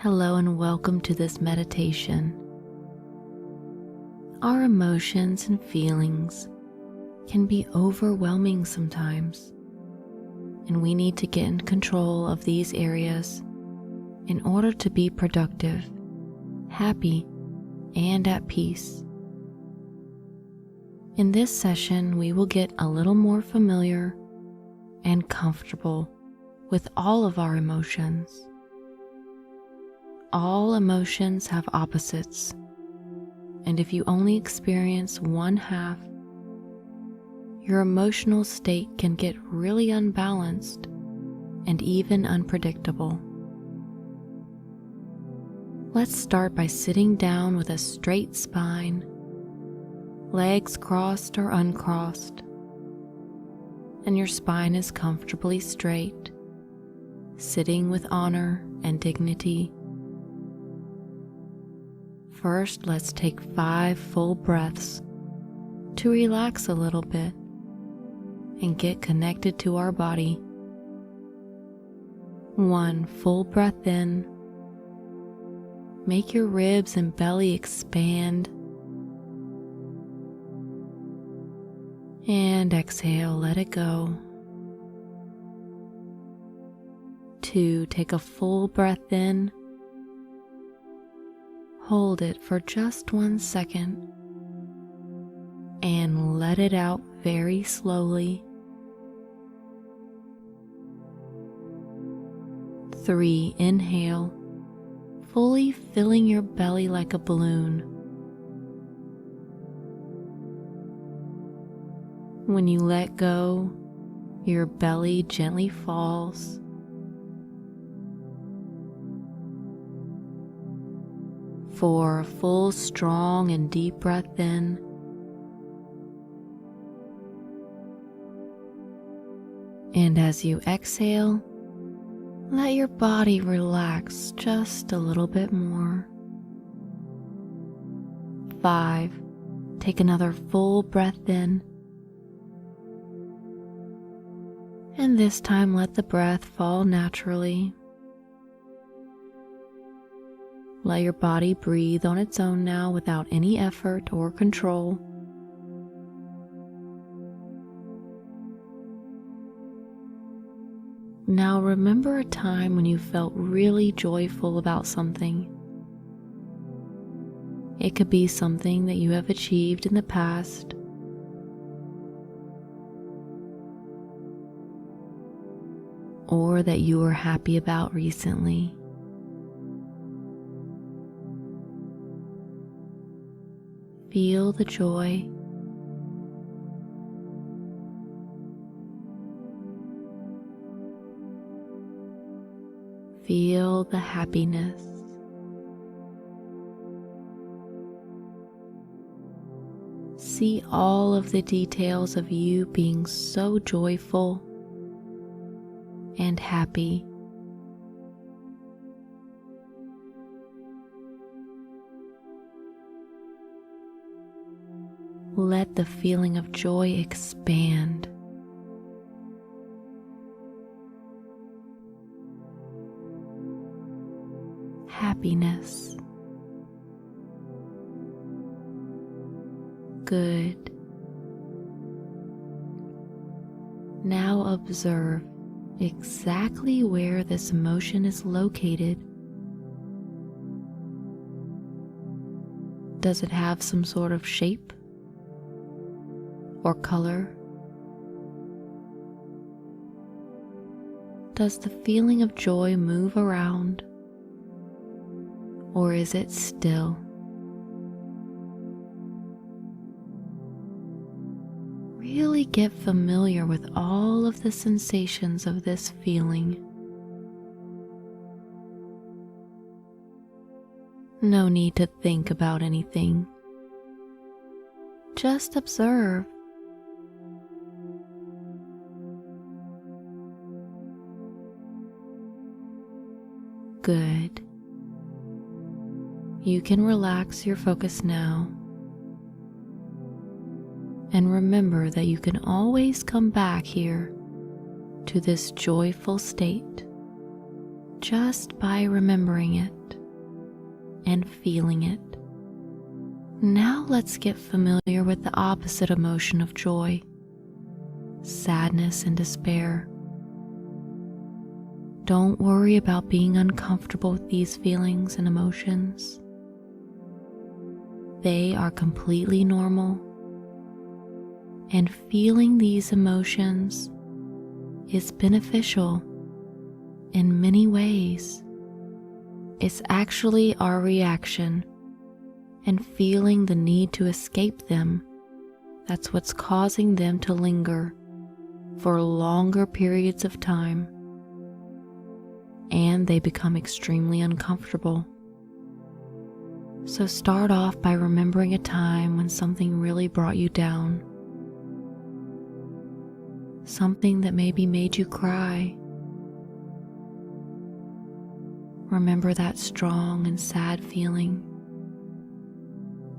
Hello and welcome to this meditation. Our emotions and feelings can be overwhelming sometimes, and we need to get in control of these areas in order to be productive, happy, and at peace. In this session, we will get a little more familiar and comfortable with all of our emotions. All emotions have opposites, and if you only experience one half, your emotional state can get really unbalanced and even unpredictable. Let's start by sitting down with a straight spine, legs crossed or uncrossed, and your spine is comfortably straight, sitting with honor and dignity. First, let's take 5 full breaths to relax a little bit and get connected to our body. 1 full breath in. Make your ribs and belly expand. And exhale, let it go. 2, take a full breath in. Hold it for just 1 second and let it out very slowly. 3, inhale, fully filling your belly like a balloon. When you let go, your belly gently falls. 4, full, strong, and deep breath in. And as you exhale, let your body relax just a little bit more. 5, take another full breath in. And this time let the breath fall naturally. Let your body breathe on its own now without any effort or control. Now remember a time when you felt really joyful about something. It could be something that you have achieved in the past, or that you were happy about recently. Feel the joy. Feel the happiness. See all of the details of you being so joyful and happy. Let the feeling of joy expand. Happiness. Good. Now observe exactly where this emotion is located. Does it have some sort of shape or color? Does the feeling of joy move around, or is it still? Really get familiar with all of the sensations of this feeling. No need to think about anything. Just observe. Good. You can relax your focus now. And remember that you can always come back here to this joyful state just by remembering it. and feeling it. Now let's get familiar with the opposite emotion of joy, sadness and despair. Don't worry about being uncomfortable with these feelings and emotions. They are completely normal, and feeling these emotions is beneficial in many ways. It's actually our reaction and feeling the need to escape them that's what's causing them to linger for longer periods of time, and they become extremely uncomfortable. So start off by remembering a time when something really brought you down, something that maybe made you cry. Remember that strong and sad feeling.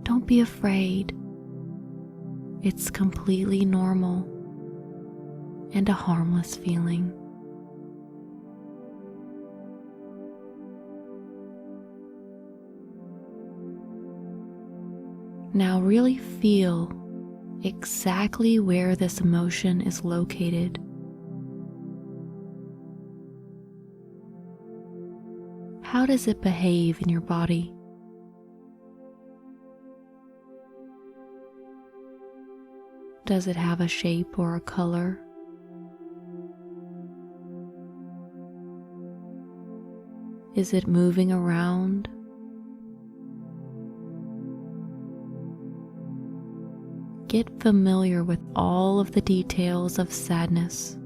Don't be afraid. It's completely normal and a harmless feeling. Now really feel exactly where this emotion is located. How does it behave in your body? Does it have a shape or a color? Is it moving around? Get familiar with all of the details of sadness.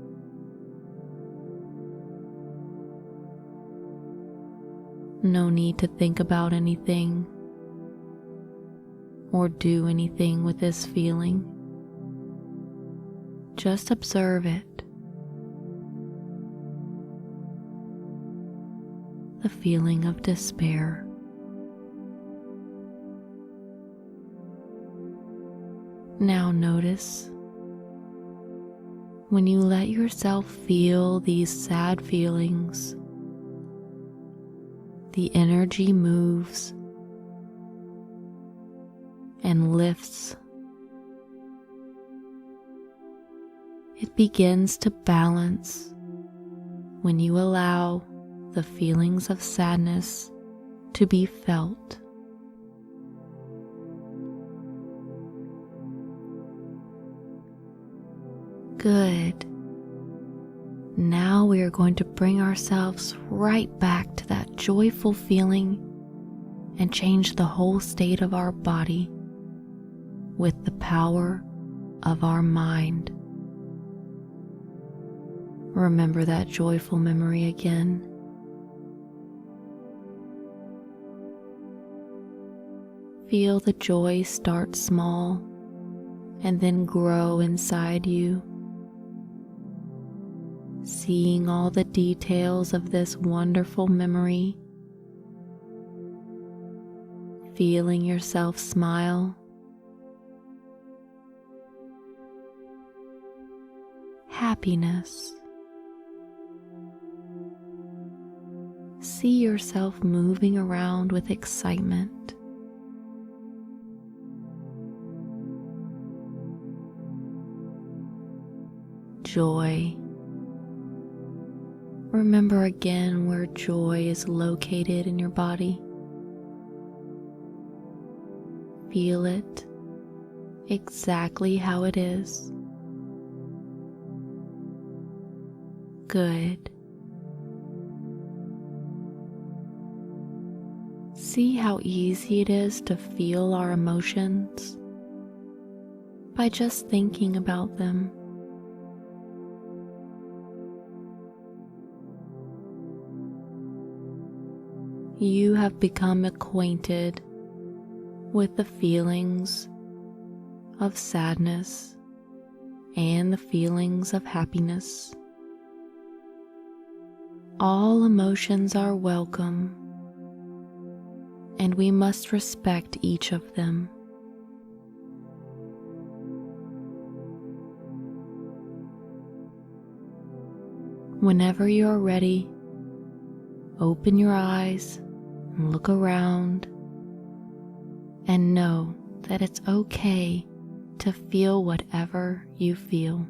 No need to think about anything or do anything with this feeling. Just observe it. The feeling of despair. Now notice when you let yourself feel these sad feelings, the energy moves and lifts. It begins to balance when you allow the feelings of sadness to be felt. Good. Now we are going to bring ourselves right back to that joyful feeling and change the whole state of our body with the power of our mind. Remember that joyful memory again. Feel the joy start small and then grow inside you. Seeing all the details of this wonderful memory, feeling yourself smile, happiness. See yourself moving around with excitement. Joy. Remember again where joy is located in your body. Feel it exactly how it is. Good. See how easy it is to feel our emotions by just thinking about them. You have become acquainted with the feelings of sadness and the feelings of happiness. All emotions are welcome, and we must respect each of them. Whenever you're ready, open your eyes and look around and know that it's okay to feel whatever you feel.